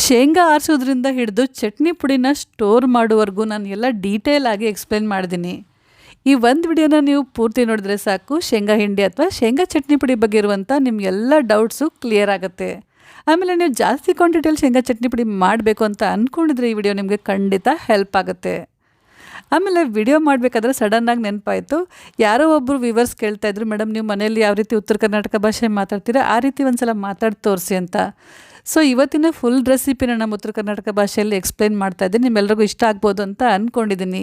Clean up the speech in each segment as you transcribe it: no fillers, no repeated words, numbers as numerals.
ಶೇಂಗಾ ಆರಿಸೋದ್ರಿಂದ ಹಿಡಿದು ಚಟ್ನಿ ಪುಡಿನ ಸ್ಟೋರ್ ಮಾಡೋವರೆಗೂ ನಾನು ಎಲ್ಲ ಡೀಟೇಲ್ ಆಗಿ ಎಕ್ಸ್ಪ್ಲೇನ್ ಮಾಡಿದ್ದೀನಿ. ಈ ಒಂದು ವಿಡಿಯೋನ ನೀವು ಪೂರ್ತಿ ನೋಡಿದ್ರೆ ಸಾಕು, ಶೇಂಗಾ ಹಿಂಡಿ ಅಥವಾ ಶೇಂಗಾ ಚಟ್ನಿ ಪುಡಿ ಬಗ್ಗೆ ಇರುವಂಥ ನಿಮಗೆಲ್ಲ ಡೌಟ್ಸು ಕ್ಲಿಯರ್ ಆಗುತ್ತೆ. ಆಮೇಲೆ ನೀವು ಜಾಸ್ತಿ ಕ್ವಾಂಟಿಟಿಯಲ್ಲಿ ಶೇಂಗಾ ಚಟ್ನಿ ಪುಡಿ ಮಾಡಬೇಕು ಅಂತ ಅಂದ್ಕೊಂಡಿದ್ರೆ ಈ ವಿಡಿಯೋ ನಿಮಗೆ ಖಂಡಿತ ಹೆಲ್ಪ್ ಆಗುತ್ತೆ. ಆಮೇಲೆ ವಿಡಿಯೋ ಮಾಡಬೇಕಾದ್ರೆ ಸಡನ್ನಾಗಿ ನೆನಪಾಯಿತು, ಯಾರೋ ಒಬ್ಬರು ವ್ಯೂವರ್ಸ್ ಕೇಳ್ತಾಯಿದ್ರು, ಮೇಡಮ್ ನೀವು ಮನೆಯಲ್ಲಿ ಯಾವ ರೀತಿ ಉತ್ತರ ಕರ್ನಾಟಕ ಭಾಷೆ ಮಾತಾಡ್ತೀರಾ ಆ ರೀತಿ ಒಂದು ಸಲ ಮಾತಾಡಿ ತೋರಿಸಿ ಅಂತ. ಸೊ ಇವತ್ತಿನ ಫುಲ್ ರೆಸಿಪಿನ ನಮ್ಮ ಉತ್ತರ ಕರ್ನಾಟಕ ಭಾಷೆಯಲ್ಲಿ ಎಕ್ಸ್ಪ್ಲೈನ್ ಮಾಡ್ತಾಯಿದ್ದೀನಿ. ನಿಮ್ಮೆಲ್ಲರಿಗೂ ಇಷ್ಟ ಆಗ್ಬೋದು ಅಂತ ಅಂದ್ಕೊಂಡಿದ್ದೀನಿ.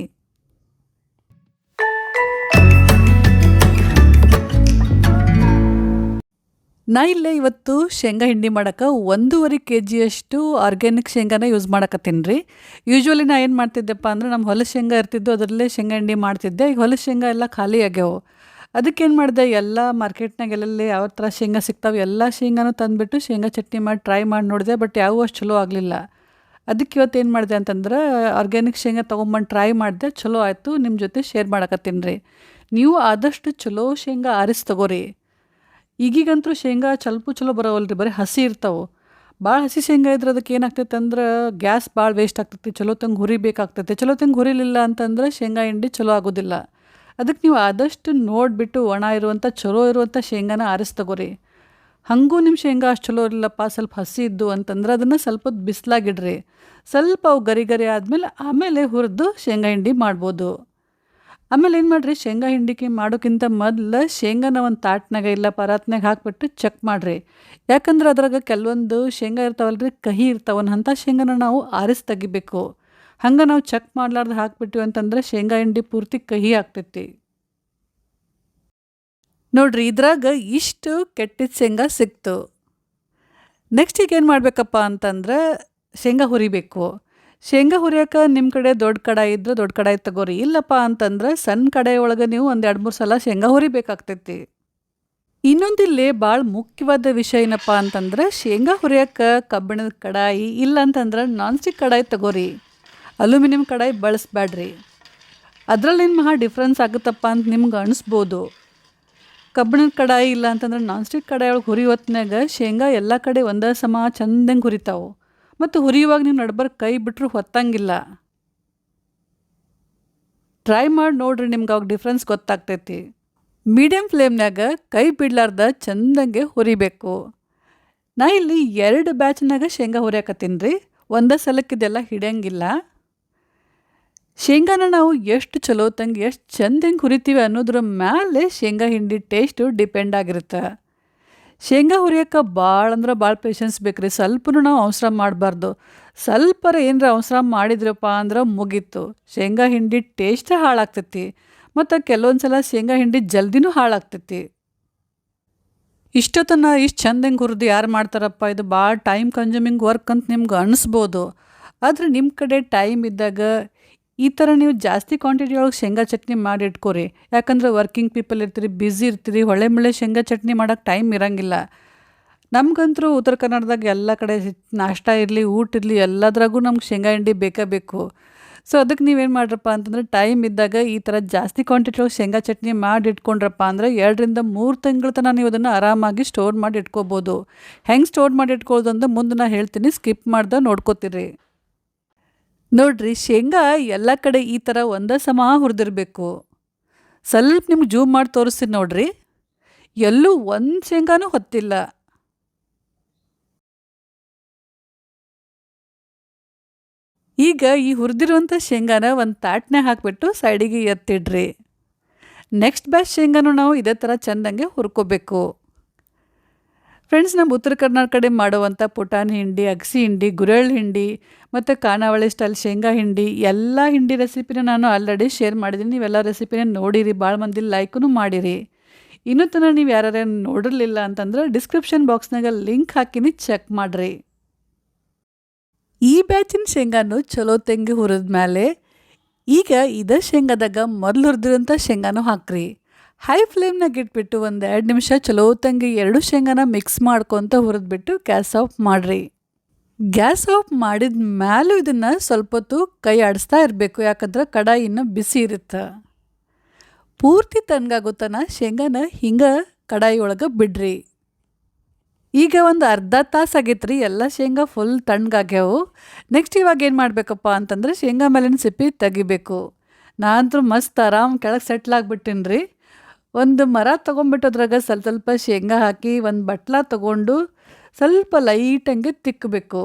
ನಾ ಇಲ್ಲೇ ಇವತ್ತು ಶೇಂಗಾ ಹಿಂಡಿ ಮಾಡೋಕ್ಕೆ 1.5 kg ಆರ್ಗ್ಯಾನಿಕ್ ಶೇಂಗಾನ ಯೂಸ್ ಮಾಡಕತ್ತೀನಿ ರೀ. ಯೂಶ್ವಲಿ ನಾ ಏನು ಮಾಡ್ತಿದ್ದೆಪ್ಪ ಅಂದ್ರೆ ನಮ್ಮ ಹೊಲ ಶೇಂಗಾ ಇರ್ತಿದ್ದು, ಅದರಲ್ಲೇ ಶೇಂಗಾ ಹಿಂಡಿ ಮಾಡ್ತಿದ್ದೆ. ಈಗ ಹೊಲ ಶೇಂಗಾ ಎಲ್ಲ ಖಾಲಿ ಆಗ್ಯಾವು. ಅದಕ್ಕೇನು ಮಾಡಿದೆ, ಎಲ್ಲ ಮಾರ್ಕೆಟ್ನಾಗ ಎಲ್ಲೆಲ್ಲಿ ಯಾವ ಥರ ಶೇಂಗಾ ಸಿಗ್ತಾವೆ ಎಲ್ಲ ಶೇಂಗಾನು ತಂದುಬಿಟ್ಟು ಶೇಂಗಾ ಚಟ್ನಿ ಮಾಡಿ ಟ್ರೈ ಮಾಡಿ ನೋಡಿದೆ. ಬಟ್ ಯಾವೂ ಅಷ್ಟು ಚಲೋ ಆಗಲಿಲ್ಲ. ಅದಕ್ಕೆ ಇವತ್ತು ಏನು ಮಾಡಿದೆ ಅಂತಂದ್ರೆ ಆರ್ಗ್ಯಾನಿಕ್ ಶೇಂಗಾ ತೊಗೊಂಬಂದು ಟ್ರೈ ಮಾಡಿದೆ, ಚಲೋ ಆಯಿತು. ನಿಮ್ಮ ಜೊತೆ ಶೇರ್ ಮಾಡಕತ್ತೀನಿ ರೀ. ನೀವು ಆದಷ್ಟು ಚಲೋ ಶೇಂಗಾ ಆರಿಸಿ ತಗೋರಿ. ಈಗೀಗಂತೂ ಶೇಂಗಾ ಚಲೋ ಬರೋವಲ್ರಿ, ಬರೀ ಹಸಿ ಇರ್ತಾವೆ. ಭಾಳ ಹಸಿ ಶೇಂಗಾ ಇದ್ರೆ ಅದಕ್ಕೆ ಏನಾಗ್ತೈತೆ ಅಂದ್ರೆ ಗ್ಯಾಸ್ ಭಾಳ ವೇಸ್ಟ್ ಆಗ್ತೈತಿ, ಚಲೋ ತಂಗೆ ಹುರಿಬೇಕಾಗ್ತೈತೆ. ಚಲೋ ತಂಗೆ ಹುರಿಲಿಲ್ಲ ಅಂತಂದ್ರೆ ಶೇಂಗಾ ಹಿಂಡಿ ಚಲೋ ಆಗೋದಿಲ್ಲ. ಅದಕ್ಕೆ ನೀವು ಆದಷ್ಟು ನೋಡಿಬಿಟ್ಟು ಒಣ ಇರುವಂಥ ಚಲೋ ಇರುವಂಥ ಶೇಂಗಾನ ಆರಿಸಿ ತಗೋರಿ. ಹಾಗೂ ನಿಮ್ಮ ಶೇಂಗಾ ಅಷ್ಟು ಚಲೋ ಇರಲಿಲ್ಲಪ್ಪ, ಸ್ವಲ್ಪ ಹಸಿ ಇದ್ದು ಅಂತಂದ್ರೆ ಅದನ್ನು ಸ್ವಲ್ಪ ಹೊತ್ತು ಬಿಸಿಲಾಗಿಡ್ರಿ. ಸ್ವಲ್ಪ ಅವು ಗರಿ ಆಮೇಲೆ ಹುರಿದು ಶೇಂಗಾ ಹಿಂಡಿ ಮಾಡ್ಬೋದು. ಆಮೇಲೆ ಏನು ಮಾಡಿರಿ, ಶೇಂಗಾ ಹಿಂಡಿಕೆ ಮಾಡೋಕ್ಕಿಂತ ಮೊದಲು ಶೇಂಗಾನ ಒಂದು ತಾಟ್ನಾಗ ಇಲ್ಲ ಪರಾತ್ನಾಗ ಹಾಕಿಬಿಟ್ಟು ಚೆಕ್ ಮಾಡಿರಿ. ಯಾಕಂದ್ರೆ ಅದ್ರಾಗ ಕೆಲವೊಂದು ಶೇಂಗಾ ಇರ್ತಾವಲ್ರಿ, ಕಹಿ ಇರ್ತಾವೆ. ಅಂಥ ಶೇಂಗಾನ ನಾವು ಆರಿಸಿ ತೆಗಿಬೇಕು. ಹಂಗೆ ನಾವು ಚೆಕ್ ಮಾಡ್ಲಾರ್ದು ಹಾಕ್ಬಿಟ್ಟಿವಿ ಅಂತಂದ್ರೆ ಶೇಂಗಾ ಹಿಂಡಿ ಪೂರ್ತಿ ಕಹಿ ಆಗ್ತೈತಿ. ನೋಡ್ರಿ, ಇದ್ರಾಗ ಇಷ್ಟು ಕೆಟ್ಟಿದ ಶೇಂಗಾ ಸಿಕ್ತು. ನೆಕ್ಸ್ಟ್ ಈಗ ಏನು ಮಾಡಬೇಕಪ್ಪ ಅಂತಂದ್ರೆ ಶೇಂಗಾ ಹುರಿಬೇಕು. ಶೇಂಗಾ ಹುರಿಯೋಕೆ ನಿಮ್ಮ ಕಡೆ ದೊಡ್ಡ ಕಡಾಯಿ ಇದ್ರೆ ದೊಡ್ಡ ಕಡಾಯಿ ತಗೋರಿ. ಇಲ್ಲಪ್ಪ ಅಂತಂದ್ರೆ ಸಣ್ಣ ಕಡಾಯಿ ಒಳಗೆ ನೀವು ಒಂದು 2-3 ಸಲ ಶೇಂಗಾ ಹುರಿಬೇಕಾಗ್ತೈತಿ. ಇನ್ನೊಂದಿಲ್ಲಿ ಭಾಳ ಮುಖ್ಯವಾದ ವಿಷಯ ಏನಪ್ಪ ಅಂತಂದ್ರೆ ಶೇಂಗಾ ಹುರಿಯೋಕೆ ಕಬ್ಬಿಣದ ಕಡಾಯಿ ಇಲ್ಲ ಅಂತಂದ್ರೆ ನಾನ್ ಸ್ಟಿಕ್ ಕಡಾಯಿ ತಗೋರಿ. ಅಲ್ಯೂಮಿನಿಯಂ ಕಡಾಯಿ ಬಳಸಬೇಡ್ರಿ. ಅದರಲ್ಲೇನು ಮಹಾ ಡಿಫ್ರೆನ್ಸ್ ಆಗುತ್ತಪ್ಪ ಅಂತ ನಿಮ್ಗೆ ಅನಿಸ್ಬೋದು. ಕಬ್ಬಿಣದ ಕಡಾಯಿ ಇಲ್ಲ ಅಂತಂದ್ರೆ ನಾನ್ ಸ್ಟಿಕ್ ಕಡಾಯಿ ಒಳಗೆ ಹುರಿ ಹೊತ್ನಾಗ ಶೇಂಗಾ ಎಲ್ಲ ಕಡೆ ಒಂದೇ ಸಮ ಚಂದಂಗೆ ಹುರಿತಾವೆ. ಮತ್ತು ಹುರಿಯುವಾಗ ನೀವು ನಡ್ಬರ್ ಕೈ ಬಿಟ್ಟರು ಹೊತ್ತಂಗಿಲ್ಲ. ಟ್ರೈ ಮಾಡಿ ನೋಡ್ರಿ, ನಿಮ್ಗೆ ಅವಾಗ ಡಿಫ್ರೆನ್ಸ್ ಗೊತ್ತಾಗ್ತೈತಿ. ಮೀಡಿಯಮ್ ಫ್ಲೇಮ್ನಾಗ ಕೈ ಬಿಡ್ಲಾರ್ದ ಚಂದಂಗೆ ಹುರಿಬೇಕು. ನಾ ಇಲ್ಲಿ 2 ಬ್ಯಾಚ್ನಾಗ ಶೇಂಗಾ ಹುರಿಯಾಕತ್ತೀನಿ ರೀ. ಒಂದೇ ಸಲಕ್ಕಿದೆಲ್ಲ ಹಿಡಿಯಂಗಿಲ್ಲ. ಶೇಂಗಾನ ನಾವು ಎಷ್ಟು ಚಲೋ ತಂಗೆ ಎಷ್ಟು ಚಂದಂಗೆ ಹುರಿತೀವಿ ಅನ್ನೋದ್ರ ಮೇಲೆ ಶೇಂಗಾ ಹಿಂಡಿ ಟೇಸ್ಟು ಡಿಪೆಂಡ್ ಆಗಿರುತ್ತೆ. ಶೇಂಗಾ ಹುರಿಯೋಕೆ ಭಾಳ ಅಂದ್ರೆ ಭಾಳ ಪೇಷನ್ಸ್ ಬೇಕ್ರಿ. ಸ್ವಲ್ಪನೂ ನಾವು ಅವಸರ ಮಾಡಬಾರ್ದು. ಸ್ವಲ್ಪರ ಏನರ ಅವಸರ ಮಾಡಿದ್ರಪ್ಪ ಅಂದ್ರೆ ಮುಗೀತು, ಶೇಂಗಾ ಹಿಂಡಿ ಟೇಸ್ಟೇ ಹಾಳಾಗ್ತೈತಿ. ಮತ್ತು ಕೆಲವೊಂದು ಸಲ ಶೇಂಗಾ ಹಿಂಡಿ ಜಲ್ದಿನೂ ಹಾಳಾಗ್ತೈತಿ. ಇಷ್ಟೊತ್ತನ ಇಷ್ಟು ಚಂದಂಗೆ ಹುರಿದು ಯಾರು ಮಾಡ್ತಾರಪ್ಪ, ಇದು ಭಾಳ ಟೈಮ್ ಕನ್ಸ್ಯೂಮಿಂಗ್ ವರ್ಕ್ ಅಂತ ನಿಮ್ಗೆ ಅನಿಸ್ಬೋದು. ಆದರೆ ನಿಮ್ಮ ಕಡೆ ಟೈಮ್ ಇದ್ದಾಗ ಈ ಥರ ನೀವು ಜಾಸ್ತಿ ಕ್ವಾಂಟಿಟಿ ಒಳಗೆ ಶೇಂಗಾ ಚಟ್ನಿ ಮಾಡಿ ಇಟ್ಕೋರಿ. ಯಾಕಂದ್ರೆ ವರ್ಕಿಂಗ್ ಪೀಪಲ್ ಇರ್ತೀರಿ, ಬ್ಯುಸಿ ಇರ್ತೀರಿ, ಹೊಳೆ ಶೇಂಗಾ ಚಟ್ನಿ ಮಾಡೋಕ್ಕೆ ಟೈಮ್ ಇರೋಂಗಿಲ್ಲ. ನಮ್ಗಂತೂ ಉತ್ತರ ಕನ್ನಡದಾಗ ಎಲ್ಲ ಕಡೆ ನಾಷ್ಟ ಇರಲಿ ಊಟ ಇರಲಿ ಎಲ್ಲದ್ರಾಗೂ ನಮ್ಗೆ ಶೇಂಗಾ ಹಿಂಡಿ ಬೇಕೇ ಬೇಕು. ಸೊ ಅದಕ್ಕೆ ನೀವೇನು ಮಾಡ್ರಪ್ಪ ಅಂತಂದ್ರೆ ಟೈಮ್ ಇದ್ದಾಗ ಈ ಥರ ಜಾಸ್ತಿ ಕ್ವಾಂಟಿಟಿ ಒಳಗೆ ಶೇಂಗಾ ಚಟ್ನಿ ಮಾಡಿ ಇಟ್ಕೊಂಡ್ರಪ್ಪ ಅಂದ್ರೆ 2-3 ತಿಂಗಳ ತನಕ ನೀವು ಅದನ್ನು ಆರಾಮಾಗಿ ಸ್ಟೋರ್ ಮಾಡಿ ಇಟ್ಕೋಬೋದು. ಹೆಂಗೆ ಸ್ಟೋರ್ ಮಾಡಿ ಇಟ್ಕೊಳ್ಳೋದು ಅಂತ ಮುಂದೆ ನಾನು ಹೇಳ್ತೀನಿ, ಸ್ಕಿಪ್ ಮಾಡ್ದೆ ನೋಡ್ಕೋತೀರಿ. ನೋಡ್ರಿ, ಶೇಂಗಾ ಎಲ್ಲ ಕಡೆ ಈ ಥರ ಒಂದೇ ಸಮ ಹುರಿದಿರ್ಬೇಕು. ಸ್ವಲ್ಪ ನಿಮ್ಗೆ ಜೂಮ್ ಮಾಡಿ ತೋರಿಸ್ತೀನಿ ನೋಡ್ರಿ, ಎಲ್ಲೂ ಒಂದು ಶೇಂಗಾನೂ ಹೊತ್ತಿಲ್ಲ. ಈಗ ಈ ಹುರಿದಿರುವಂಥ ಶೇಂಗಾನ ಒಂದು ತಾಟ್ನಾಗ ಹಾಕಿಬಿಟ್ಟು ಸೈಡಿಗೆ ಎತ್ತಿಡ್ರಿ. ನೆಕ್ಸ್ಟ್ ಬ್ಯಾಚ್ ಶೇಂಗಾನು ನಾವು ಇದೇ ಥರ ಚೆಂದಂಗೆ ಹುರ್ಕೋಬೇಕು. ಫ್ರೆಂಡ್ಸ್, ನಮ್ಮ ಉತ್ತರ ಕರ್ನಾಟಕ ಕಡೆ ಮಾಡುವಂಥ ಪುಟಾಣಿ ಹಿಂಡಿ, ಅಗಸಿ ಹಿಂಡಿ, ಗುರೆಳ್ಳು ಹಿಂಡಿ ಮತ್ತು ಖಾನಾವಳಿ ಸ್ಟೈಲ್ ಶೇಂಗಾ ಹಿಂಡಿ ಎಲ್ಲ ಹಿಂಡಿ ರೆಸಿಪಿನ ನಾನು ಆಲ್ರೆಡಿ ಶೇರ್ ಮಾಡಿದ್ದೀನಿ. ನೀವೆಲ್ಲ ರೆಸಿಪಿನ ನೋಡಿರಿ, ಭಾಳ ಮಂದಿ ಲೈಕೂ ಮಾಡಿರಿ. ಇನ್ನೂ ತನಕ ನೀವು ಯಾರ್ಯಾರು ನೋಡಿರಲಿಲ್ಲ ಅಂತಂದ್ರೆ ಡಿಸ್ಕ್ರಿಪ್ಷನ್ ಬಾಕ್ಸ್ನಾಗ ಲಿಂಕ್ ಹಾಕಿನಿ, ಚೆಕ್ ಮಾಡಿರಿ. ಈ ಬ್ಯಾಚಿನ ಶೇಂಗಾನು ಚಲೋ ತೆಂಗಿ ಹುರಿದ್ಮೇಲೆ ಈಗ ಇದೇ ಶೇಂಗಾದಾಗ ಮೊದಲು ಹುರಿದಿರೋಂಥ ಶೇಂಗಾನು ಹಾಕ್ರಿ. ಹೈ ಫ್ಲೇಮ್ನಾಗ ಇಟ್ಬಿಟ್ಟು ಒಂದು 2 ನಿಮಿಷ ಚಲೋ ತಂಗಿ 2 ಶೇಂಗಾನ ಮಿಕ್ಸ್ ಮಾಡ್ಕೊತ ಹುರಿದ್ಬಿಟ್ಟು ಗ್ಯಾಸ್ ಆಫ್ ಮಾಡಿರಿ. ಗ್ಯಾಸ್ ಆಫ್ ಮಾಡಿದ ಮೇಲೂ ಇದನ್ನು ಸ್ವಲ್ಪ ಹೊತ್ತು ಕೈ ಆಡಿಸ್ತಾ ಇರಬೇಕು. ಯಾಕಂದ್ರೆ ಕಡಾಯಿ ಇನ್ನೂ ಬಿಸಿ ಇರುತ್ತೆ. ಪೂರ್ತಿ ತಣ್ಣಗಾಗುತ್ತಾನ ಶೇಂಗಾನ ಹಿಂಗೆ ಕಡಾಯಿ ಒಳಗೆ ಬಿಡ್ರಿ. ಈಗ ಒಂದು ಅರ್ಧ ತಾಸು ಆಗೈತ್ರಿ ಎಲ್ಲ ಶೇಂಗಾ ಫುಲ್ ತಣ್ಣಗಾಗ್ಯಾವು. ನೆಕ್ಸ್ಟ್ ಇವಾಗ ಏನು ಮಾಡಬೇಕಪ್ಪ ಅಂತಂದ್ರೆ ಶೇಂಗಾ ಮೇಲಿನ ಸಿಪ್ಪಿ ತೆಗಿಬೇಕು. ನಾನಂತೂ ಮಸ್ತ್ ಆರಾಮ್ ಕೆಳಗೆ ಸೆಟ್ಲ್ ಆಗ್ಬಿಟ್ಟಿನಿ ರೀ. ಒಂದು ಮರ ತೊಗೊಂಬಿಟ್ಟು ಅದ್ರಾಗ ಸ್ವಲ್ಪ ಸ್ವಲ್ಪ ಶೇಂಗಾ ಹಾಕಿ ಒಂದು ಬಟ್ಲ ತೊಗೊಂಡು ಸ್ವಲ್ಪ ಲೈಟಂಗೆ ತಿಕ್ಕಬೇಕು.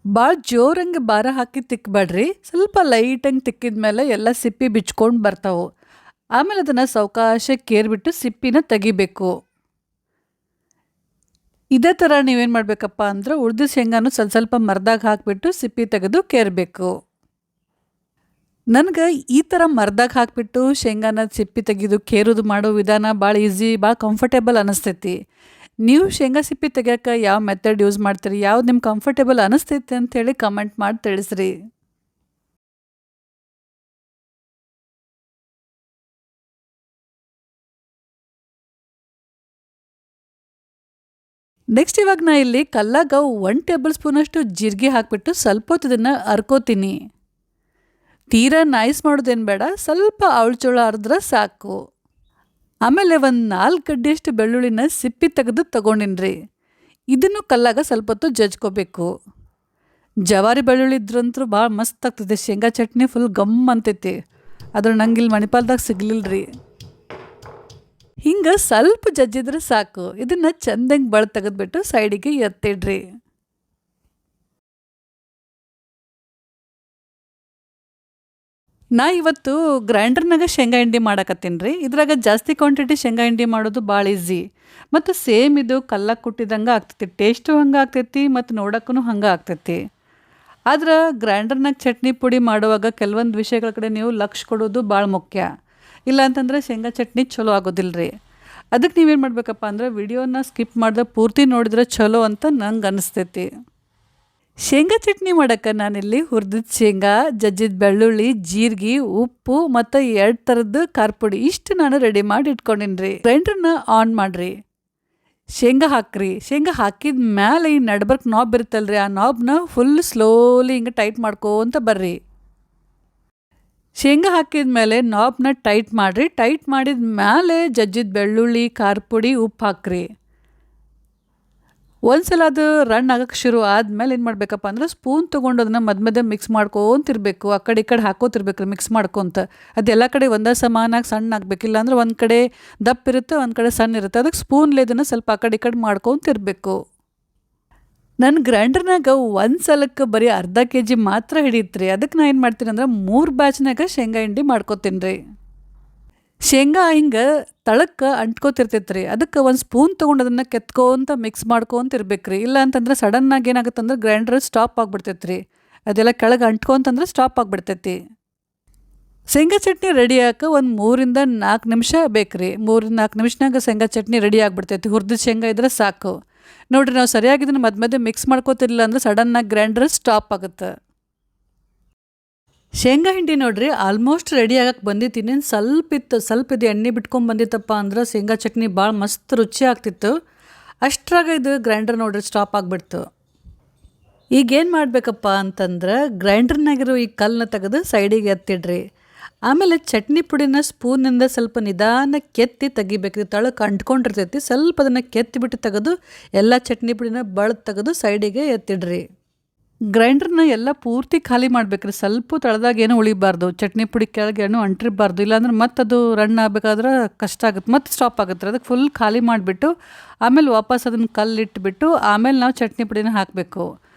ಭಾಳ ಜೋರಂಗೆ ಭಾರ ಹಾಕಿ ತಿಕ್ಕಬೇಡ್ರಿ. ಸ್ವಲ್ಪ ಲೈಟಂಗೆ ತಿಕ್ಕಿದ ಮೇಲೆ ಎಲ್ಲ ಸಿಪ್ಪಿ ಬಿಚ್ಕೊಂಡು ಬರ್ತಾವೆ. ಆಮೇಲೆ ಅದನ್ನು ಸಾವಕಾಶ ಕೇರ್ಬಿಟ್ಟು ಸಿಪ್ಪಿನ ತೆಗಿಬೇಕು. ಇದೇ ಥರ ನೀವೇನು ಮಾಡಬೇಕಪ್ಪ ಅಂದ್ರೆ ಉಳಿದ ಶೇಂಗಾನು ಸ್ವಲ್ಪ ಸ್ವಲ್ಪ ಮರದಾಗ ಹಾಕಿಬಿಟ್ಟು ಸಿಪ್ಪಿ ತೆಗೆದು ಕೇರಬೇಕು. ನನಗೆ ಈ ಥರ ಮರದಾಗ ಹಾಕಿಬಿಟ್ಟು ಶೇಂಗಾನ ಸಿಪ್ಪಿ ತೆಗೆದು ಕೇರೋದು ಮಾಡೋ ವಿಧಾನ ಭಾಳ ಈಸಿ, ಭಾಳ ಕಂಫರ್ಟೇಬಲ್ ಅನ್ನಿಸ್ತೈತಿ. ನೀವು ಶೇಂಗಾ ಸಿಪ್ಪಿ ತೆಗಿಯೋಕೆ ಯಾವ ಮೆಥಡ್ ಯೂಸ್ ಮಾಡ್ತೀರಿ, ಯಾವ್ದು ನಿಮ್ಗೆ ಕಂಫರ್ಟೇಬಲ್ ಅನ್ನಿಸ್ತೈತಿ ಅಂಥೇಳಿ ಕಮೆಂಟ್ ಮಾಡಿ ತಿಳಿಸ್ರಿ. ನೆಕ್ಸ್ಟ್ ಇವಾಗ ನಾ ಇಲ್ಲಿ ಕಲ್ಲಾಗ 1 ಟೇಬಲ್ ಸ್ಪೂನಷ್ಟು ಜೀರಿಗೆ ಹಾಕಿಬಿಟ್ಟು ಸ್ವಲ್ಪ ಹೊತ್ತು ಇದನ್ನು ಅರ್ಕೋತೀನಿ. ತೀರಾ ನೈಸ್ ಮಾಡೋದೇನು ಬೇಡ, ಸ್ವಲ್ಪ ಅವಳ್ಚೋಳ ಅರ್ದ್ರೆ ಸಾಕು. ಆಮೇಲೆ ಒಂದು 4 ಗಡ್ಡೆಯಷ್ಟು ಬೆಳ್ಳುಳ್ಳಿನ ಸಿಪ್ಪಿ ತೆಗೆದು ತೊಗೊಂಡಿನ್ರಿ. ಇದನ್ನು ಕಲ್ಲಾಗ ಸ್ವಲ್ಪ ಹೊತ್ತು ಜಜ್ಕೋಬೇಕು. ಜವಾರಿ ಬೆಳ್ಳುಳ್ಳಿ ಇದ್ರಂತೂ ಭಾಳ ಮಸ್ತ್ ಆಗ್ತದೆ ಶೇಂಗಾ ಚಟ್ನಿ, ಫುಲ್ ಗಮ್ ಅಂತೈತಿ. ಆದ್ರೆ ನಂಗೆ ಇಲ್ಲಿ ಮಣಿಪಾಲ್ದಾಗ ಸಿಗ್ಲಿಲ್ಲ ರೀ. ಹಿಂಗೆ ಸ್ವಲ್ಪ ಜಜ್ಜಿದ್ರೆ ಸಾಕು. ಇದನ್ನು ಚಂದಂಗೆ ಬಳ ತೆಗೆದ್ಬಿಟ್ಟು ಸೈಡಿಗೆ ಎತ್ತಿಡ್ರಿ. ನಾ ಇವತ್ತು ಗ್ರೈಂಡರ್ನಾಗ ಶೇಂಗಾ ಹಿಂಡಿ ಮಾಡಕತ್ತೀನಿ ರೀ. ಇದ್ರಾಗ ಜಾಸ್ತಿ ಕ್ವಾಂಟಿಟಿ ಶೇಂಗಾ ಹಿಂಡಿ ಮಾಡೋದು ಭಾಳ ಈಸಿ ಮತ್ತು ಸೇಮ್ ಇದು ಕಲ್ಲಾಗ ಕುಟ್ಟಿದಂಗೆ ಆಗ್ತೈತಿ. ಟೇಸ್ಟು ಹಂಗೆ ಆಗ್ತೈತಿ ಮತ್ತು ನೋಡೋಕ್ಕೂ ಹಂಗೆ ಆಗ್ತೈತಿ. ಆದ್ರೆ ಗ್ರೈಂಡರ್ನಾಗ ಚಟ್ನಿ ಪುಡಿ ಮಾಡುವಾಗ ಕೆಲವೊಂದು ವಿಷಯಗಳ ಕಡೆ ನೀವು ಲಕ್ಷ್ಯ ಕೊಡೋದು ಭಾಳ ಮುಖ್ಯ. ಇಲ್ಲ ಅಂತಂದ್ರೆ ಶೇಂಗಾ ಚಟ್ನಿ ಚಲೋ ಆಗೋದಿಲ್ಲ ರೀ. ಅದಕ್ಕೆ ನೀವೇನು ಮಾಡಬೇಕಪ್ಪ ಅಂದ್ರೆ ವಿಡಿಯೋನ ಸ್ಕಿಪ್ ಮಾಡಿದ್ರೆ ಪೂರ್ತಿ ನೋಡಿದ್ರೆ ಚಲೋ ಅಂತ ನಂಗೆ ಅನಿಸ್ತೈತಿ. ಶೇಂಗಾ ಚಟ್ನಿ ಮಾಡೋಕ್ಕೆ ನಾನಿಲ್ಲಿ ಹುರಿದಿದ್ದ ಶೇಂಗಾ, ಜಜ್ಜಿದ ಬೆಳ್ಳುಳ್ಳಿ, ಜೀರಿಗೆ, ಉಪ್ಪು ಮತ್ತು 2 ಥರದ್ದು ಖಾರ ಪುಡಿ ಇಷ್ಟು ನಾನು ರೆಡಿ ಮಾಡಿ ಇಟ್ಕೊಂಡಿನಿ ರೀ. ಗ್ರೈಂಡ್ರನ್ನ ಆನ್ ಮಾಡಿರಿ, ಶೇಂಗಾ ಹಾಕ್ರಿ. ಶೇಂಗಾ ಹಾಕಿದ ಮ್ಯಾಲೆ ಈ ನಡ್ಬರ್ಕ್ ನಾಬ್ ಇರುತ್ತಲ್ರಿ, ಆ ನಾಬ್ನ ಫುಲ್ ಸ್ಲೋಲಿ ಹಿಂಗೆ ಟೈಟ್ ಮಾಡ್ಕೋಂತ ಬರ್ರಿ. ಶೇಂಗಾ ಹಾಕಿದ ಮೇಲೆ ನಾಬ್ನ ಟೈಟ್ ಮಾಡಿರಿ. ಟೈಟ್ ಮಾಡಿದ ಮೇಲೆ ಜಜ್ಜಿದ ಬೆಳ್ಳುಳ್ಳಿ, ಖಾರ ಪುಡಿ, ಉಪ್ಪು ಹಾಕ್ರಿ. ಒಂದ್ಸಲ ಅದು ರನ್ ಆಗಕ್ಕೆ ಶುರು ಆದಮೇಲೆ ಏನು ಮಾಡಬೇಕಪ್ಪ ಅಂದ್ರೆ ಸ್ಪೂನ್ ತೊಗೊಂಡು ಅದನ್ನು ಮಧ್ಯ ಮಿಕ್ಸ್ ಮಾಡ್ಕೊತಿರ್ಬೇಕು. ಆ ಕಡೆ ಈ ಕಡೆ ಹಾಕೋತಿರ್ಬೇಕು ರೀ, ಮಿಕ್ಸ್ ಮಾಡ್ಕೊತ. ಅದೆಲ್ಲ ಕಡೆ ಒಂದೇ ಸಮಾನಾಗಿ ಸಣ್ಣ ಆಗಬೇಕಿಲ್ಲ ಅಂದ್ರೆ ಒಂದು ಕಡೆ ದಪ್ಪ ಇರುತ್ತೆ, ಒಂದು ಕಡೆ ಸಣ್ಣ ಇರುತ್ತೆ. ಅದಕ್ಕೆ ಸ್ಪೂನ್ಲೆ ಇದನ್ನು ಸ್ವಲ್ಪ ಆ ಕಡೆ ಈ ಕಡೆ ಮಾಡ್ಕೊತಿರ್ಬೇಕು. ನನ್ನ ಗ್ರೈಂಡರ್ನಾಗ ಒಂದು ಸಲಕ್ಕೆ ಬರೀ ಅರ್ಧ kg ಮಾತ್ರ ಹಿಡಿಯುತ್ತೆ ರೀ. ಅದಕ್ಕೆ ನಾನು ಏನು ಮಾಡ್ತೀನಿ ಅಂದ್ರೆ 3 ಬ್ಯಾಚ್ನಾಗ ಶೇಂಗಾ ಹಿಂಡಿ ಮಾಡ್ಕೊತೀನಿ ರೀ. ಶೇಂಗಾ ಹಿಂಗೆ ತಳಕ್ಕೆ ಅಂಟ್ಕೋತಿರ್ತೈತೆ ರೀ. ಅದಕ್ಕೆ ಒಂದು ಸ್ಪೂನ್ ತೊಗೊಂಡು ಅದನ್ನು ಕೆತ್ಕೊಂತ ಮಿಕ್ಸ್ ಮಾಡ್ಕೊತಿರ್ಬೇಕು ರೀ. ಇಲ್ಲ ಅಂತಂದ್ರೆ ಸಡನ್ನಾಗಿ ಏನಾಗುತ್ತೆ ಅಂದ್ರೆ ಗ್ರೈಂಡರ್ ಸ್ಟಾಪ್ ಆಗಿಬಿಡ್ತೈತೆ ರೀ. ಅದೆಲ್ಲ ಕೆಳಗೆ ಅಂಟ್ಕೊಂತಂದ್ರೆ ಸ್ಟಾಪ್ ಆಗಿಬಿಡ್ತೈತಿ. ಶೇಂಗಾ ಚಟ್ನಿ ರೆಡಿ ಆಗೋಕೆ ಒಂದು 3ರಿಂದ 4 ನಿಮಿಷ ಬೇಕು ರೀ. 3-4 ನಿಮಿಷನಾಗ ಶೇಂಗಾ ಚಟ್ನಿ ರೆಡಿ ಆಗಿಬಿಡ್ತೈತಿ. ಹುರಿದ ಶೇಂಗಾ ಇದ್ರೆ ಸಾಕು. ನೋಡಿರಿ, ನಾವು ಸರಿಯಾಗಿ ಇದನ್ನು ಮಧ್ಯ ಮಿಕ್ಸ್ ಮಾಡ್ಕೋತಿರ್ಲಿಲ್ಲ ಅಂದ್ರೆ ಸಡನ್ನಾಗಿ ಗ್ರೈಂಡರ್ ಸ್ಟಾಪ್ ಆಗುತ್ತೆ. ಶೇಂಗಾ ಹಿಂಡಿ ನೋಡ್ರಿ ಆಲ್ಮೋಸ್ಟ್ ರೆಡಿ ಆಗಕ್ಕೆ ಬಂದಿತ್ತು. ಇನ್ನೇನು ಸ್ವಲ್ಪ ಇದು ಎಣ್ಣೆ ಬಿಟ್ಕೊಂಡು ಬಂದಿತ್ತಪ್ಪ ಅಂದ್ರೆ ಶೇಂಗಾ ಚಟ್ನಿ ಭಾಳ ಮಸ್ತ್ ರುಚಿ ಆಗ್ತಿತ್ತು. ಅಷ್ಟ್ರಾಗ ಇದು ಗ್ರೈಂಡರ್ ನೋಡ್ರಿ ಸ್ಟಾಪ್ ಆಗಿಬಿಡ್ತು. ಈಗೇನು ಮಾಡಬೇಕಪ್ಪ ಅಂತಂದ್ರೆ ಗ್ರೈಂಡರ್ನಾಗಿರೋ ಈ ಕಲ್ಲನ್ನ ತೆಗೆದು ಸೈಡಿಗೆ ಎತ್ತಿಡ್ರಿ. ಆಮೇಲೆ ಚಟ್ನಿ ಪುಡಿನ ಸ್ಪೂನಿಂದ ಸ್ವಲ್ಪ ನಿಧಾನಕ್ಕೆ ಕೆತ್ತಿ ತೆಗಿಬೇಕು. ತಳಕ್ಕೆ ಅಂಟ್ಕೊಂಡಿರ್ತೈತಿ, ಸ್ವಲ್ಪ ಅದನ್ನು ಕೆತ್ತಿಬಿಟ್ಟು ತೆಗೆದು ಎಲ್ಲ ಚಟ್ನಿ ಪುಡಿನ ಬಳ್ದು ತೆಗೆದು ಸೈಡಿಗೆ ಎತ್ತಿಡ್ರಿ. ಗ್ರೈಂಡ್ರನ್ನ ಎಲ್ಲ ಪೂರ್ತಿ ಖಾಲಿ ಮಾಡ್ಬೇಕ್ರಿ. ಸ್ವಲ್ಪ ತಳದಾಗ ಏನೂ ಉಳಿಬಾರ್ದು, ಚಟ್ನಿ ಪುಡಿ ಕೆಳಗೆ ಏನೂ ಅಂಟಿರಬಾರ್ದು. ಇಲ್ಲಾಂದ್ರೆ ಮತ್ತೆ ಅದು ರನ್ ಆಗಬೇಕಾದ್ರೆ ಕಷ್ಟ ಆಗುತ್ತೆ, ಮತ್ತೆ ಸ್ಟಾಪ್ ಆಗುತ್ತೆ. ಅದಕ್ಕೆ ಫುಲ್ ಖಾಲಿ ಮಾಡಿಬಿಟ್ಟು ಆಮೇಲೆ ವಾಪಸ್ ಅದನ್ನು ಕಲ್ಲಿಟ್ಬಿಟ್ಟು ಆಮೇಲೆ ನಾವು ಚಟ್ನಿ ಪುಡಿನ ಹಾಕಬೇಕು.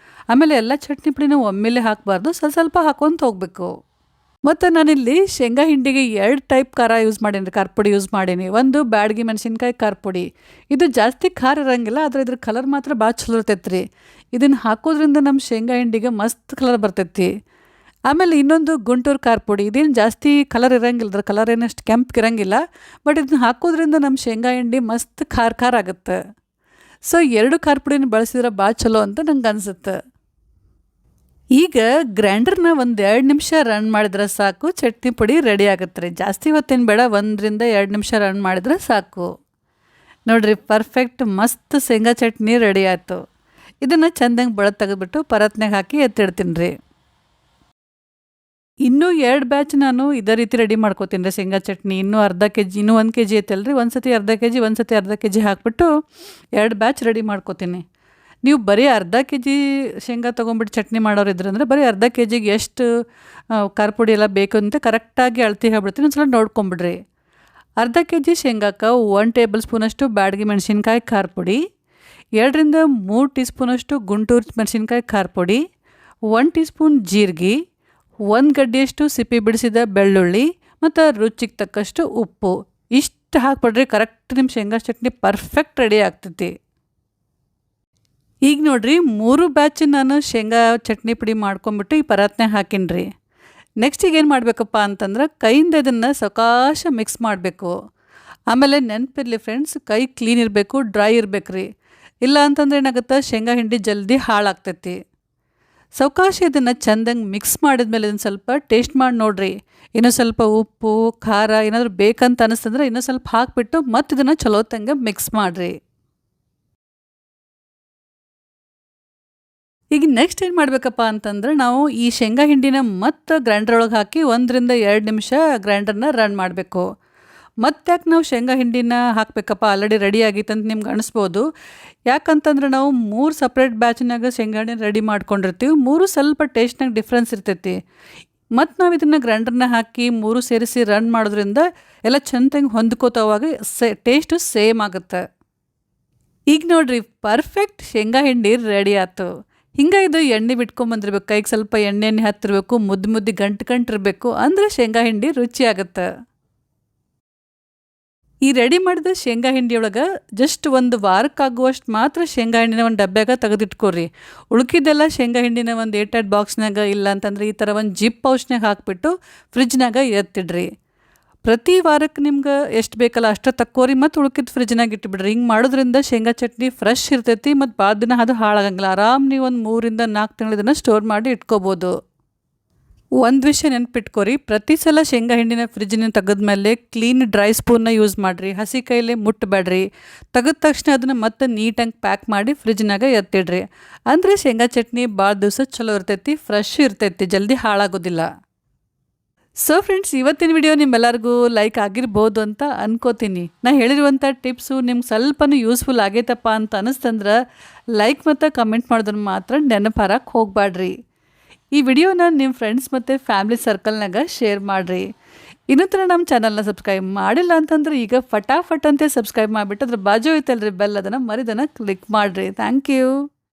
ಆಮೇಲೆ ಎಲ್ಲ ಚಟ್ನಿ ಪುಡಿನ ಒಮ್ಮೆಲೆ ಹಾಕಬಾರ್ದು, ಸ್ವಲ್ಪ ಹಾಕ್ಕೊಂತ ಹೋಗಬೇಕು. ಮತ್ತು ನಾನಿಲ್ಲಿ ಶೇಂಗಾ ಹಿಂಡಿಗೆ 2 ಟೈಪ್ ಖಾರ ಯೂಸ್ ಮಾಡೀನಿ ರೀ, ಖಾರ ಪುಡಿ ಯೂಸ್ ಮಾಡೀನಿ. ಒಂದು ಬ್ಯಾಡಗಿ ಮೆಣಸಿನ್ಕಾಯಿ ಖಾರ ಪುಡಿ. ಇದು ಜಾಸ್ತಿ ಖಾರ ಇರೋಂಗಿಲ್ಲ, ಆದರೆ ಇದ್ರ ಕಲರ್ ಮಾತ್ರ ಭಾಳ ಚಲೋ ಇರ್ತೈತೆ ರೀ. ಇದನ್ನು ಹಾಕೋದ್ರಿಂದ ನಮ್ಮ ಶೇಂಗಾ ಹಿಂಡಿಗೆ ಮಸ್ತ್ ಕಲರ್ ಬರ್ತೈತಿ. ಆಮೇಲೆ ಇನ್ನೊಂದು ಗುಂಟೂರು ಖಾರ ಪುಡಿ. ಇದೇನು ಜಾಸ್ತಿ ಕಲರ್ ಇರೋಂಗಿಲ್ಲ, ಅದ್ರ ಕಲರ್ ಏನಷ್ಟು ಕೆಂಪು ಇರೋಂಗಿಲ್ಲ. ಬಟ್ ಇದನ್ನ ಹಾಕೋದ್ರಿಂದ ನಮ್ಮ ಶೇಂಗಾ ಹಿಂಡಿ ಮಸ್ತ್ ಖಾರ ಆಗುತ್ತೆ. ಸೊ 2 ಖಾರ ಪುಡಿನ ಬಳಸಿದ್ರೆ ಭಾಳ ಚಲೋ ಅಂತ ನಂಗೆ ಅನಿಸುತ್ತೆ. ಈಗ ಗ್ರೈಂಡರ್ನ ಒಂದು 2 ನಿಮಿಷ ರನ್ ಮಾಡಿದ್ರೆ ಸಾಕು, ಚಟ್ನಿ ಪುಡಿ ರೆಡಿ ಆಗುತ್ತೆ ರೀ. ಜಾಸ್ತಿ ಹೊತ್ತೇನು ಬೇಡ, 1-2 ನಿಮಿಷ ರನ್ ಮಾಡಿದ್ರೆ ಸಾಕು. ನೋಡಿರಿ, ಪರ್ಫೆಕ್ಟ್ ಮಸ್ತ್ ಶೇಂಗಾ ಚಟ್ನಿ ರೆಡಿ ಆಯಿತು. ಇದನ್ನು ಚೆಂದಂಗೆ ಬಳದು ತೆಗೆದ್ಬಿಟ್ಟು ಪರತ್ನಾಗ ಹಾಕಿ ಎತ್ತಿಡ್ತೀನಿ ರೀ. ಇನ್ನೂ 2 ಬ್ಯಾಚ್ ನಾನು ಇದೇ ರೀತಿ ರೆಡಿ ಮಾಡ್ಕೋತೀನಿ ರೀ ಶೇಂಗಾ ಚಟ್ನಿ. ಇನ್ನೂ ಅರ್ಧ ಕೆ ಜಿ, ಇನ್ನೂ 1 ಕೆ ಜಿ ಐತಲ್ರಿ, ಒಂದು ಸತಿ ಅರ್ಧ ಕೆ ಜಿ, ಒಂದು ಸತಿ ಅರ್ಧ ಕೆ ಜಿ ಹಾಕ್ಬಿಟ್ಟು 2 ಬ್ಯಾಚ್ ರೆಡಿ ಮಾಡ್ಕೋತೀನಿ. ನೀವು ಬರೀ ಅರ್ಧ ಕೆ ಜಿ ಶೇಂಗಾ ತೊಗೊಂಬಿಟ್ಟು ಚಟ್ನಿ ಮಾಡೋರಿದ್ರಂದ್ರೆ ಬರೀ ಅರ್ಧ ಕೆ ಜಿಗೆ ಎಷ್ಟು ಖಾರ ಪುಡಿ ಎಲ್ಲ ಬೇಕು ಅಂತ ಕರೆಕ್ಟಾಗಿ ಅಳತೆ ಹೇಳ್ಬಿಡ್ತೀನಿ, ಒಂದು ಸಲ ನೋಡ್ಕೊಂಬಿಡ್ರಿ. ಅರ್ಧ ಕೆ ಜಿ ಶೇಂಗಾಕ್ಕೆ 1 ಟೇಬಲ್ ಸ್ಪೂನಷ್ಟು ಬ್ಯಾಡಗಿ ಮೆಣಸಿನ್ಕಾಯಿ ಖಾರ ಪುಡಿ, 2 ರಿಂದ 3 ಟೀ ಸ್ಪೂನಷ್ಟು ಗುಂಟೂರು ಮೆಣಸಿನ್ಕಾಯಿ ಖಾರ ಪುಡಿ, 1 ಟೀ ಸ್ಪೂನ್ ಜೀರಿಗೆ, 1 ಗಡ್ಡೆಯಷ್ಟು ಸಿಪ್ಪೆ ಬಿಡಿಸಿದ ಬೆಳ್ಳುಳ್ಳಿ ಮತ್ತು ರುಚಿಗೆ ತಕ್ಕಷ್ಟು ಉಪ್ಪು. ಇಷ್ಟು ಹಾಕ್ಬಿಡ್ರಿ, ಕರೆಕ್ಟ್ ನಿಮ್ಮ ಶೇಂಗಾ ಚಟ್ನಿ ಪರ್ಫೆಕ್ಟ್ ರೆಡಿ ಆಗ್ತೈತಿ. ಈಗ ನೋಡಿರಿ 3 ಬ್ಯಾಚ್ ನಾನು ಶೇಂಗಾ ಚಟ್ನಿ ಪುಡಿ ಮಾಡ್ಕೊಂಬಿಟ್ಟು ಈ ಪರಾತ್ನಾಗ ಹಾಕೀನಿ ರೀ. ನೆಕ್ಸ್ಟ್ ಈಗ ಏನು ಮಾಡಬೇಕಪ್ಪ ಅಂತಂದ್ರೆ ಕೈಯಿಂದ ಇದನ್ನು ಸಾವಕಾಶ ಮಿಕ್ಸ್ ಮಾಡಬೇಕು. ಆಮೇಲೆ ನೆನಪಿರಲಿ ಫ್ರೆಂಡ್ಸ್, ಕೈ ಕ್ಲೀನ್ ಇರಬೇಕು, ಡ್ರೈ ಇರ್ಬೇಕು ರೀ. ಇಲ್ಲ ಅಂತಂದ್ರೆ ಏನಾಗುತ್ತೆ, ಶೇಂಗಾ ಹಿಂಡಿ ಜಲ್ದಿ ಹಾಳಾಗ್ತೈತಿ. ಸಾವಕಾಶ ಇದನ್ನು ಚೆಂದಂಗೆ ಮಿಕ್ಸ್ ಮಾಡಿದ್ಮೇಲೆ ಇದನ್ನು ಸ್ವಲ್ಪ ಟೇಸ್ಟ್ ಮಾಡಿ ನೋಡಿರಿ. ಇನ್ನೂ ಸ್ವಲ್ಪ ಉಪ್ಪು ಖಾರ ಏನಾದರೂ ಬೇಕಂತ ಅನಿಸ್ತಂದ್ರೆ ಇನ್ನೂ ಸ್ವಲ್ಪ ಹಾಕಿಬಿಟ್ಟು ಮತ್ತು ಇದನ್ನು ಚಲೋತ್ತಂಗೆ ಮಿಕ್ಸ್ ಮಾಡಿರಿ. ಈಗ ನೆಕ್ಸ್ಟ್ ಏನು ಮಾಡಬೇಕಪ್ಪ ಅಂತಂದ್ರೆ ನಾವು ಈ ಶೇಂಗಾ ಹಿಂಡಿನ ಮತ್ತು ಗ್ರೈಂಡರ್ ಒಳಗೆ ಹಾಕಿ 1 ರಿಂದ 2 ನಿಮಿಷ ಗ್ರೈಂಡರ್ನ ರನ್ ಮಾಡಬೇಕು. ಯಾಕೆ ನಾವು ಶೇಂಗಾ ಹಿಂಡಿನ ಹಾಕಬೇಕಪ್ಪ, ಆಲ್ರೆಡಿ ರೆಡಿ ಆಗಿತ್ತು ಅಂತ ನಿಮ್ಗೆ ಅನಿಸ್ಬೋದು. ಯಾಕಂತಂದ್ರೆ ನಾವು 3 ಸಪ್ರೇಟ್ ಬ್ಯಾಚ್ನಾಗ ಶೇಂಗಾ ಹಿಂಡಿನ ರೆಡಿ ಮಾಡ್ಕೊಂಡಿರ್ತೀವಿ. 3 ಸ್ವಲ್ಪ ಟೇಸ್ಟ್ನಾಗ ಡಿಫ್ರೆನ್ಸ್ ಇರ್ತೈತಿ. ಮತ್ತು ನಾವು ಇದನ್ನು ಗ್ರೈಂಡರ್ನ ಹಾಕಿ 3 ಸೇರಿಸಿ ರನ್ ಮಾಡೋದ್ರಿಂದ ಎಲ್ಲ ಚೆಂದಂಗೆ ಹೊಂದ್ಕೋತವಾಗ ಟೇಸ್ಟು ಸೇಮ್ ಆಗುತ್ತೆ. ಈಗ ನೋಡಿರಿ, ಪರ್ಫೆಕ್ಟ್ ಶೇಂಗಾ ಹಿಂಡಿ ರೆಡಿ ಆಯ್ತು. ಹಿಂಗೆ ಇದು ಎಣ್ಣೆ ಬಿಟ್ಕೊಂಬಂದಿರ್ಬೇಕು, ಕೈಗೆ ಸ್ವಲ್ಪ ಎಣ್ಣೆ ಹತ್ತಿರಬೇಕು, ಮುದ್ದು ಗಂಟಿರಬೇಕು, ಅಂದರೆ ಶೇಂಗಾ ಹಿಂಡಿ ರುಚಿ ಆಗುತ್ತೆ. ಈ ರೆಡಿ ಮಾಡಿದ ಶೇಂಗಾ ಹಿಂಡಿಯೊಳಗೆ ಜಸ್ಟ್ 1 ವಾರಕ್ಕಾಗುವಷ್ಟು ಮಾತ್ರ ಶೇಂಗಾ ಹಿಂಡಿನ ಒಂದು ಡಬ್ಬ್ಯಾಗ ತೆಗೆದಿಟ್ಕೊರಿ. ಉಳ್ಕಿದ್ದೆಲ್ಲ ಶೇಂಗಾ ಹಿಂಡಿನ ಒಂದು ಏರ್ಟೈಟ್ ಬಾಕ್ಸ್ನಾಗ, ಇಲ್ಲ ಅಂತಂದ್ರೆ ಈ ಥರ ಒಂದು ಜಿಪ್ ಪೌಚ್ನಾಗ ಹಾಕಿಬಿಟ್ಟು ಫ್ರಿಜ್ನಾಗ ಎತ್ತಿಡ್ರಿ. ಪ್ರತಿ ವಾರಕ್ಕೆ ನಿಮ್ಗೆ ಎಷ್ಟು ಬೇಕಲ್ಲ ಅಷ್ಟು ತಕ್ಕೋರಿ, ಮತ್ತು ಉಳ್ಕಿದ್ದು ಫ್ರಿಜ್ನಾಗ ಇಟ್ಬಿಡ್ರಿ. ಹಿಂಗೆ ಮಾಡೋದ್ರಿಂದ ಶೇಂಗಾ ಚಟ್ನಿ ಫ್ರೆಶ್ ಇರ್ತೈತಿ ಮತ್ತು ಭಾಳ ದಿನ ಅದು ಹಾಳಾಗಂಗಿಲ್ಲ. ಆರಾಮ್ ನೀವು ಒಂದು 3 ರಿಂದ 4 ತಿಂಗಳು ಇದನ್ನು ಸ್ಟೋರ್ ಮಾಡಿ ಇಟ್ಕೋಬೋದು. ಒಂದು ವಿಷಯ ನೆನ್ಪಿಟ್ಕೋರಿ, ಪ್ರತಿ ಸಲ ಶೇಂಗಾ ಹಿಂಡಿನ ಫ್ರಿಜ್ಜಿನ ತೆಗೆದ್ಮೇಲೆ ಕ್ಲೀನ್ ಡ್ರೈ ಸ್ಪೂನ್ನ ಯೂಸ್ ಮಾಡಿರಿ. ಹಸಿ ಕೈಲೇ ಮುಟ್ಟಬೇಡ್ರಿ. ತೆಗೆದ ತಕ್ಷಣ ಅದನ್ನು ಮತ್ತೆ ನೀಟಾಗಿ ಪ್ಯಾಕ್ ಮಾಡಿ ಫ್ರಿಜ್ನಾಗ ಎತ್ತಿಡ್ರಿ. ಅಂದರೆ ಶೇಂಗಾ ಚಟ್ನಿ ಭಾಳ ದಿವಸ ಚಲೋ ಇರ್ತೈತಿ, ಫ್ರೆಶ್ ಇರ್ತೈತಿ, ಜಲ್ದಿ ಹಾಳಾಗೋದಿಲ್ಲ. ಸೊ ಫ್ರೆಂಡ್ಸ್, ಇವತ್ತಿನ ವಿಡಿಯೋ ನಿಮ್ಮೆಲ್ಲರಿಗೂ ಲೈಕ್ ಆಗಿರ್ಬೋದು ಅಂತ ಅನ್ಕೋತೀನಿ. ನಾನು ಹೇಳಿರುವಂಥ ಟಿಪ್ಸು ನಿಮ್ಗೆ ಸ್ವಲ್ಪನೂ ಯೂಸ್ಫುಲ್ ಆಗೈತಪ್ಪ ಅಂತ ಅನ್ನಿಸ್ತಂದ್ರೆ ಲೈಕ್ ಮತ್ತು ಕಮೆಂಟ್ ಮಾಡೋದನ್ನು ಮಾತ್ರ ನೆನಪಾರಕ್ಕೆ ಹೋಗಬೇಡ್ರಿ. ಈ ವಿಡಿಯೋನ ನಿಮ್ಮ ಫ್ರೆಂಡ್ಸ್ ಮತ್ತು ಫ್ಯಾಮಿಲಿ ಸರ್ಕಲ್ನಾಗ ಶೇರ್ ಮಾಡಿರಿ. ಇನ್ನೂ ಥರ ನಮ್ಮ ಚಾನಲ್ನ ಸಬ್ಸ್ಕ್ರೈಬ್ ಮಾಡಿಲ್ಲ ಅಂತಂದ್ರೆ ಈಗ ಫಟಾಫಟ್ ಅಂತ ಸಬ್ಸ್ಕ್ರೈಬ್ ಮಾಡಿಬಿಟ್ಟು ಅದ್ರ ಬಾಜು ಐತಲ್ರಿ ಬೆಲ್, ಅದನ್ನು ಮರಿದನ್ನು ಕ್ಲಿಕ್ ಮಾಡಿರಿ. Thank you.